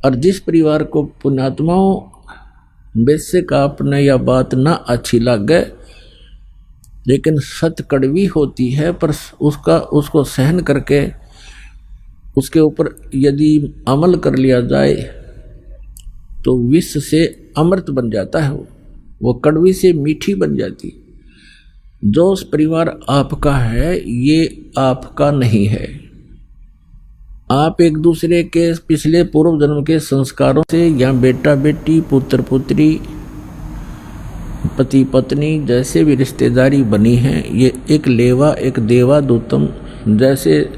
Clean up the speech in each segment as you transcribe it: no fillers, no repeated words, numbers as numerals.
और जिस परिवार को पुण्यात्माओं बेशक आपने यह बात ना अच्छी लगे, लेकिन सत कड़वी होती है, पर उसको सहन करके उसके ऊपर यदि अमल कर लिया जाए तो विष से अमृत बन जाता है, वो कड़वी से मीठी बन जाती। जो उस परिवार आपका है ये आपका नहीं है। आप एक दूसरे के पिछले पूर्व जन्म के संस्कारों से या बेटा बेटी, पुत्र पुत्री, पति पत्नी जैसे भी रिश्तेदारी बनी है, ये एक लेवा एक देवा दूतम। जैसे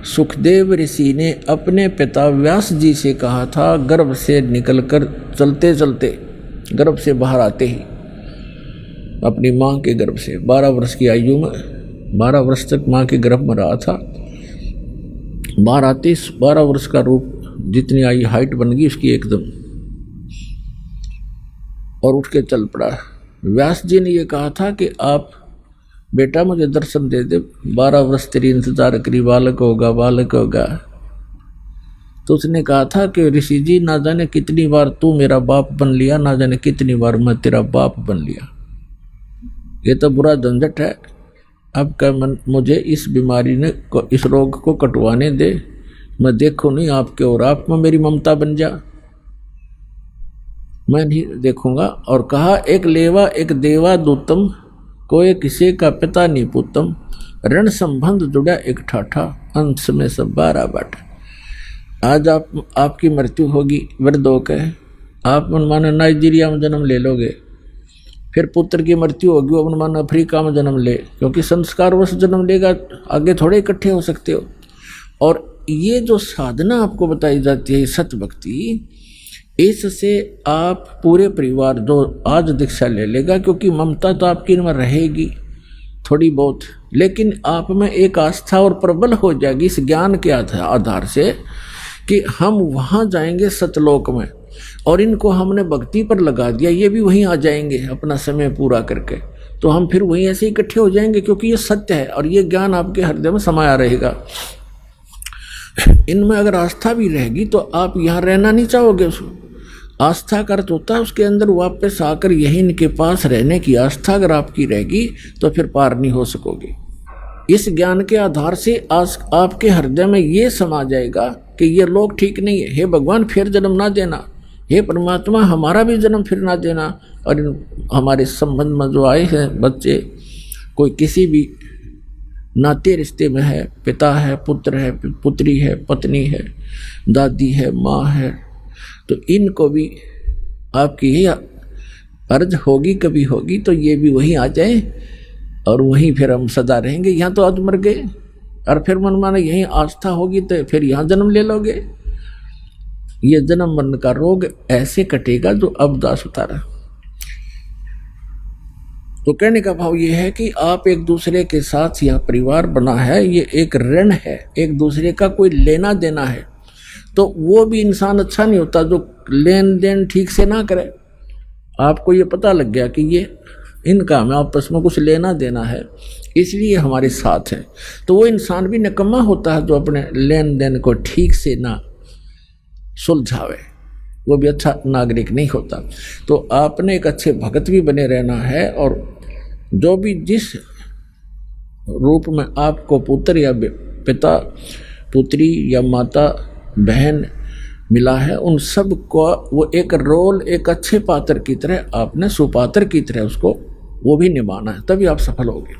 सुखदेव ऋषि ने अपने पिता व्यास जी से कहा था, गर्भ से निकलकर चलते चलते, गर्भ से बाहर आते ही, अपनी माँ के गर्भ से 12 वर्ष की आयु में, 12 वर्ष तक माँ के गर्भ में रहा था। बाहर आते 12 वर्ष का रूप, जितनी आई हाइट बन गई उसकी एकदम, और उठ के चल पड़ा। व्यास जी ने ये कहा था कि आप बेटा मुझे दर्शन दे दे, 12 वर्ष तेरी इंतजार करी, बालक होगा बालक होगा। तो उसने कहा था कि ऋषि जी, ना जाने कितनी बार तू मेरा बाप बन लिया, ना जाने कितनी बार मैं तेरा बाप बन लिया। ये तो बुरा झंझट है। अब क्या मुझे इस बीमारी ने, इस रोग को कटवाने दे, मैं देखूं नहीं आपके, और आप में मेरी ममता बन जा, मैं नहीं देखूंगा। और कहा, एक लेवा एक देवा दूतम, कोई किसी का पिता नहीं पुतम, ऋण संबंध जुड़ा एक ठाठा, अंश में सब 12 बाटा। आज आपकी मृत्यु होगी वृद्ध होकर, आप मनमाना नाइजीरिया में जन्म ले लोगे, फिर पुत्र की मृत्यु होगी वो मनमाना अफ्रीका में जन्म ले, क्योंकि संस्कारवश जन्म लेगा, आगे थोड़े इकट्ठे हो सकते हो। और ये जो साधना आपको बताई जाती है सत भक्ति, इससे आप पूरे परिवार जो आज दीक्षा ले लेगा, क्योंकि ममता तो आपकी में रहेगी थोड़ी बहुत, लेकिन आप में एक आस्था और प्रबल हो जाएगी इस ज्ञान के आधार से कि हम वहाँ जाएंगे सतलोक में, और इनको हमने भक्ति पर लगा दिया, ये भी वहीं आ जाएंगे अपना समय पूरा करके, तो हम फिर वहीं ऐसे इकट्ठे हो जाएंगे, क्योंकि ये सत्य है और ये ज्ञान आपके हृदय में समाया रहेगा। इनमें अगर आस्था भी रहेगी तो आप यहाँ रहना नहीं चाहोगे। आस्था का अर्थ होता है उसके अंदर वापस आकर यही इनके पास रहने की आस्था अगर आपकी रहेगी तो फिर पार नहीं हो सकोगे। इस ज्ञान के आधार से आपके हृदय में ये समा जाएगा कि ये लोग ठीक नहीं है, हे भगवान फिर जन्म ना देना, हे परमात्मा हमारा भी जन्म फिर ना देना। और हमारे संबंध में जो आए हैं बच्चे, कोई किसी भी नाते रिश्ते में है, पिता है, पुत्र है, पुत्री है, पत्नी है, दादी है, माँ है, तो इनको भी आपकी ही अर्ज होगी, कभी होगी तो ये भी वहीं आ जाए और वहीं फिर हम सदा रहेंगे। यहाँ तो आज मर गए और फिर मन माने यहीं आस्था होगी तो फिर यहाँ जन्म ले लोगे। ये जन्म मरण का रोग ऐसे कटेगा जो अब दास उतारा। तो कहने का भाव ये है कि आप एक दूसरे के साथ यह परिवार बना है, ये एक ऋण है, एक दूसरे का कोई लेना देना है। तो वो भी इंसान अच्छा नहीं होता जो लेन देन ठीक से ना करे। आपको ये पता लग गया कि ये इनका हमें आपस में कुछ लेना देना है, इसलिए हमारे साथ है, तो वो इंसान भी निकम्मा होता है जो अपने लेन देन को ठीक से ना सुलझावे, वो भी अच्छा नागरिक नहीं होता। तो आपने एक अच्छे भगत भी बने रहना है, और जो भी जिस रूप में आपको पुत्र या पिता, पुत्री या माता, बहन मिला है, उन सब को वो एक रोल एक अच्छे पात्र की तरह आपने सुपात्र की तरह उसको वो भी निभाना है, तभी आप सफल होगे।